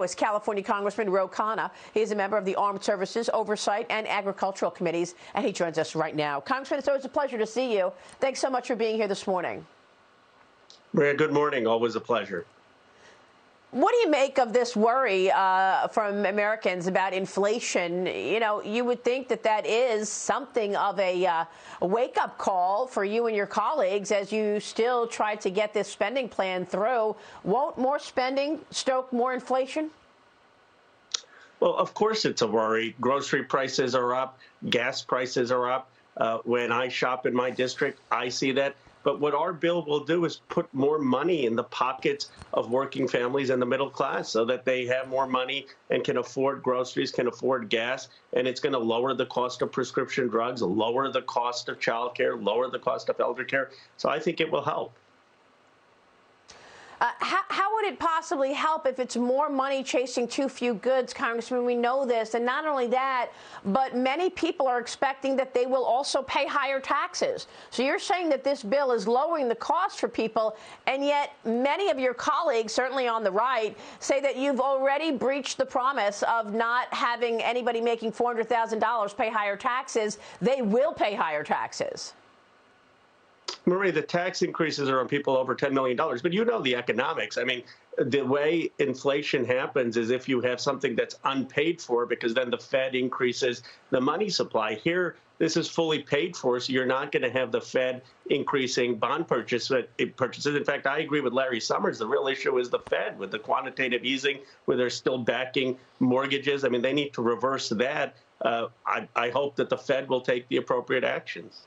is California Congressman Khanna. He is a member of the Armed Services Oversight and Agricultural Committees, and he joins us right now. Congressman, it's always a pleasure to see you. Thanks so much for being here this morning. Maria, good morning. Always a pleasure. What do you make of this worry from Americans about inflation? You know, you would think that that is something of a wake-up call for you and your colleagues as you still try to get this spending plan through. Won't more spending stoke more inflation? Well, of course it's a worry. Grocery prices are up. Gas prices are up. When I shop in my district, I see that. But what our bill will do is put more money in the pockets of working families and the middle class so that they have more money and can afford groceries, can afford gas, and it's going to lower the cost of prescription drugs, lower the cost of child care, lower the cost of elder care. So I think it will help. How would it possibly help if it's more money chasing too few goods, Congressman? We know this. And not only that, but many people are expecting that they will also pay higher taxes. So you're saying that this bill is lowering the cost for people, and yet many of your colleagues, certainly on the right, say that you've already breached the promise of not having anybody making $400,000 pay higher taxes. They will pay higher taxes. Marie, the tax increases are on people over $10 million, but you know the economics. I mean, the way inflation happens is if you have something that's unpaid for, because then the Fed increases the money supply. Here, this is fully paid for, so you're not going to have the Fed increasing bond purchases. In fact, I agree with Larry Summers. The real issue is the Fed with the quantitative easing, where they're still backing mortgages. I mean, they need to reverse that. I hope that the Fed will take the appropriate actions.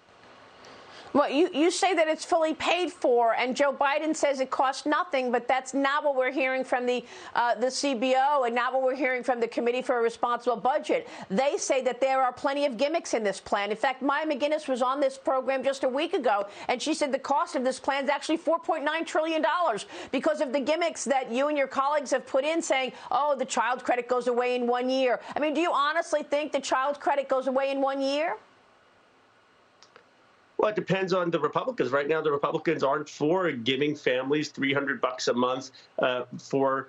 Well, you say that it's fully paid for, and Joe Biden says it costs nothing, but that's not what we're hearing from the CBO and not what we're hearing from the Committee for a Responsible Budget. They say that there are plenty of gimmicks in this plan. In fact, Maya McGinnis was on this program just a week ago, and she said the cost of this plan is actually $4.9 trillion because of the gimmicks that you and your colleagues have put in, saying, oh, the child credit goes away in 1 year. I mean, do you honestly think the child credit goes away in 1 year? Well, it depends on the Republicans. Right now, the Republicans aren't for giving families $300 a month for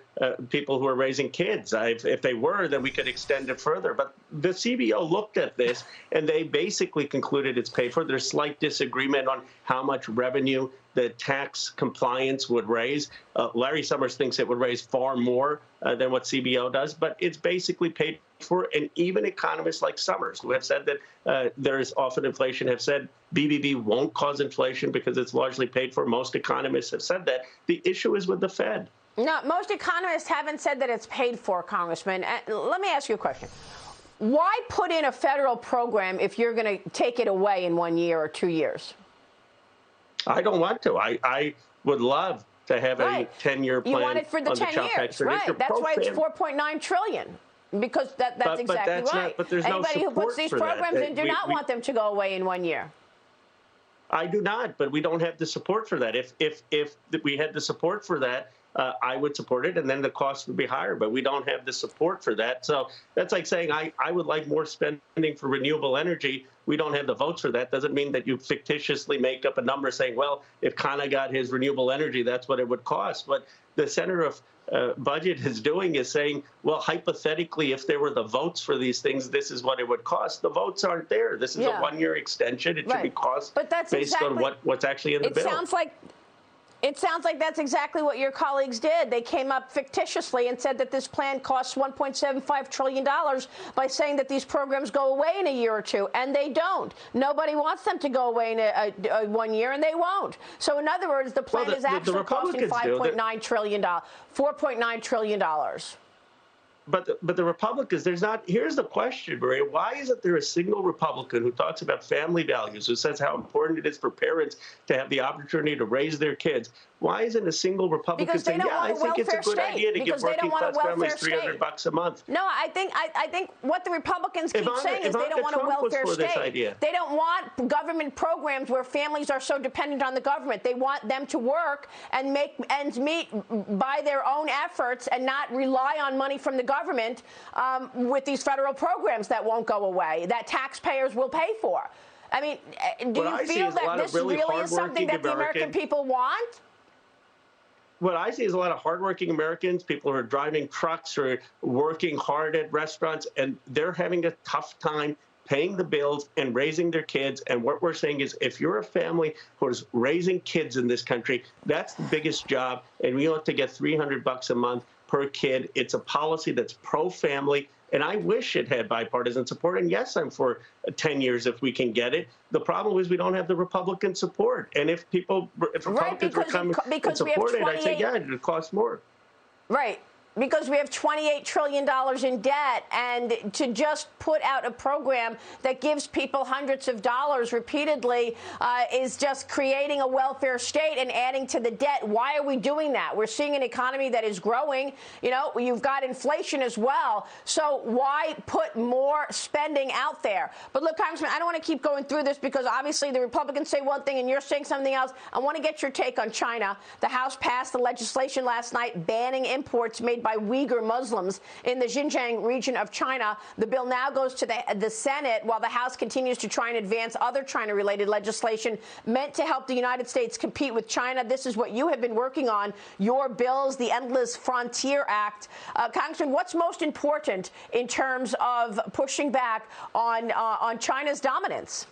people who are raising kids. If they were, then we could extend it further. But the CBO looked at this, and they basically concluded it's paid for. There's slight disagreement on how much revenue the tax compliance would raise. Larry Summers thinks it would raise far more than what CBO does, but it's basically paid for. And even economists like Summers, who have said that there is often inflation, have said BBB won't cause inflation because it's largely paid for. Most economists have said that. The issue is with the Fed. No, most economists haven't said that it's paid for, Congressman. Let me ask you a question. Why put in a federal program if you're going to take it away in 1 year or 2 years? I don't want to. I would love to have a 10-year plan. You want it for the 10 years, right? That's why it's $4.9 trillion, because that's exactly right. But there's Anybody no who puts these programs in do not want them to go away in 1 year. I do not, but we don't have the support for that. If we had the support for that, I would support it, and then the cost would be higher. But we don't have the support for that. So that's like saying I would like more spending for renewable energy. We don't have the votes for that. Doesn't mean that you fictitiously make up a number saying, well, if Khanna got his renewable energy, that's what it would cost. What the Center of Budget is doing is saying, well, hypothetically, if there were the votes for these things, this is what it would cost. The votes aren't there. This is a 1 year extension. It should be cost based on what's actually in the bill. It sounds like that's exactly what your colleagues did. They came up fictitiously and said that this plan costs $1.75 trillion by saying that these programs go away in a year or two, and they don't. Nobody wants them to go away in 1 year, and they won't. So, in other words, the plan is actually costing $5.9 trillion, $4.9 trillion. But the Republicans, here's the question, Maria. Why isn't there a single Republican who talks about family values, who says how important it is for parents to have the opportunity to raise their kids? Why isn't a single Republican saying, yeah, I think it's a good idea to give working class families $300 a month? No, I think what the Republicans keep saying is they don't want a welfare state. They don't want government programs where families are so dependent on the government. They want them to work and make ends meet by their own efforts and not rely on money from the government with these federal programs that won't go away, that taxpayers will pay for. I mean, do you feel that this really is something that the American people want? what I see is a lot of hardworking Americans, people who are driving trucks or working hard at restaurants, and they're having a tough time paying the bills and raising their kids. And what we're saying is, if you're a family who is raising kids in this country, that's the biggest job, and we ought to get $300 a month per kid. It's a policy that's pro-family, and I wish it had bipartisan support. And yes, I'm for 10 years if we can get it. The problem is we don't have the Republican support. And if Republicans were coming and support it, I'd say, yeah, it would cost more. Right. Because we have $28 trillion in debt, and to just put out a program that gives people hundreds of dollars repeatedly is just creating a welfare state and adding to the debt. Why are we doing that? We're seeing an economy that is growing. You know, you've got inflation as well. So why put more spending out there? But look, Congressman, I don't want to keep going through this because obviously the Republicans say one thing and you're saying something else. I want to get your take on China. The House passed the legislation last night banning imports made by Uyghur Muslims in the Xinjiang region of China. The bill now goes to the Senate while the House continues to try and advance other China-related legislation meant to help the United States compete with China. This is what you have been working on, your bills, the Endless Frontier Act. Congressman, what's most important in terms of pushing back on China's dominance?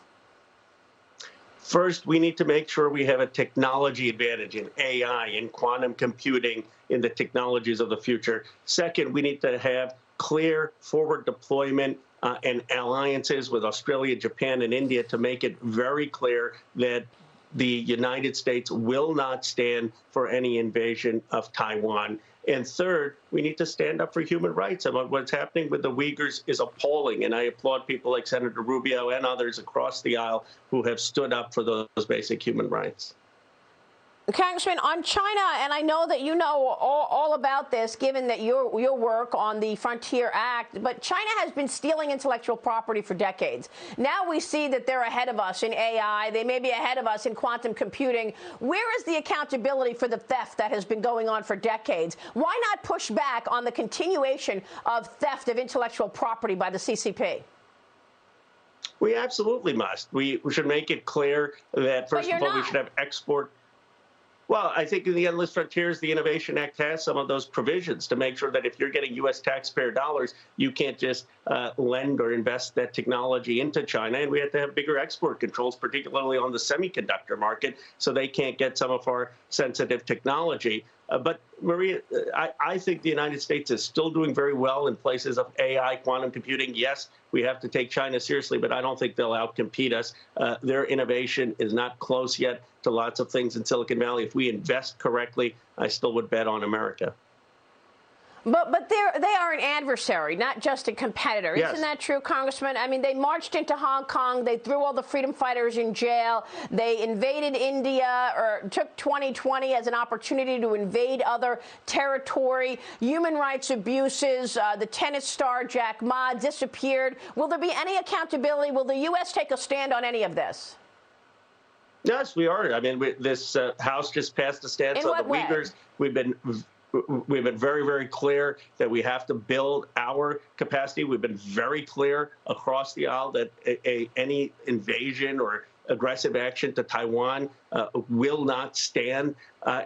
First, we need to make sure we have a technology advantage in AI, in quantum computing, in the technologies of the future. Second, we need to have clear forward deployment and alliances with Australia, Japan, and India to make it very clear that the United States will not stand for any invasion of Taiwan. And third, we need to stand up for human rights. And what's happening with the Uyghurs is appalling. And I applaud people like Senator Rubio and others across the aisle who have stood up for those basic human rights. Congressman, on China, and I know that you know all about this, given that your work on the Frontier Act, but China has been stealing intellectual property for decades. Now we see that they're ahead of us in AI. They may be ahead of us in quantum computing. Where is the accountability for the theft that has been going on for decades? Why not push back on the continuation of theft of intellectual property by the CCP? We absolutely must. We should make it clear that, first of all, we should have export. Well, I think in the Endless Frontiers, the Innovation Act has some of those provisions to make sure that if you're getting U.S. taxpayer dollars, you can't just lend or invest that technology into China. And we have to have bigger export controls, particularly on the semiconductor market, so they can't get some of our sensitive technology. But, Maria, I think the United States is still doing very well in places of AI, quantum computing. Yes, we have to take China seriously, but I don't think they'll outcompete us. Their innovation is not close yet to lots of things in Silicon Valley. If we invest correctly, I still would bet on America. But they are an adversary, not just a competitor. Yes. Isn't that true, Congressman? I mean, they marched into Hong Kong. They threw all the freedom fighters in jail. They invaded India, or took 2020 as an opportunity to invade other territory. Human rights abuses. The tennis star Jack Ma disappeared. Will there be any accountability? Will the U.S. take a stand on any of this? Yes, we are. I mean, this House just passed a stance on the Uyghurs. We've been very, very clear that we have to build our capacity. We've been very clear across the aisle that any invasion or aggressive action to Taiwan will not stand.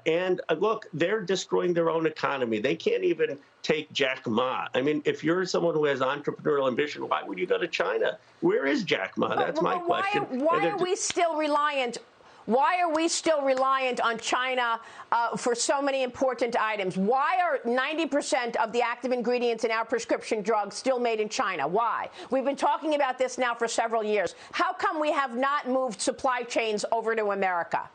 And look, they're destroying their own economy. They can't even take Jack Ma. I mean, if you're someone who has entrepreneurial ambition, why would you go to China? Where is Jack Ma? That's my question. Why are we still reliant? Why are we still reliant on China for so many important items? Why are 90% of the active ingredients in our prescription drugs still made in China? Why? We've been talking about this now for several years. How come we have not moved supply chains over to America?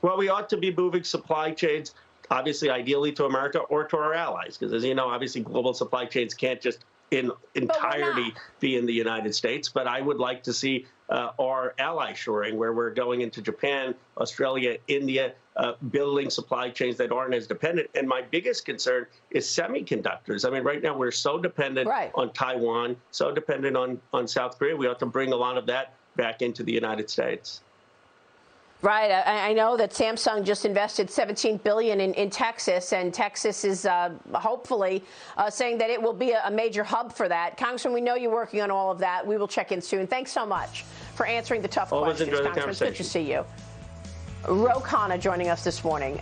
Well, we ought to be moving supply chains, obviously, ideally to America or to our allies, because, as you know, obviously global supply chains can't just in entirety be in the United States. But I would like to see our ally shoring, where we're going into Japan, Australia, India, building supply chains that aren't as dependent. And my biggest concern is semiconductors. I mean, right now we're so dependent on Taiwan, so dependent on South Korea. We ought to bring a lot of that back into the United States. Right. I know that Samsung just invested $17 billion in Texas, and Texas is hopefully saying that it will be a major hub for that. Congressman, we know you're working on all of that. We will check in soon. Thanks so much for answering the tough questions, Congressman. It's good to see you. Khanna joining us this morning.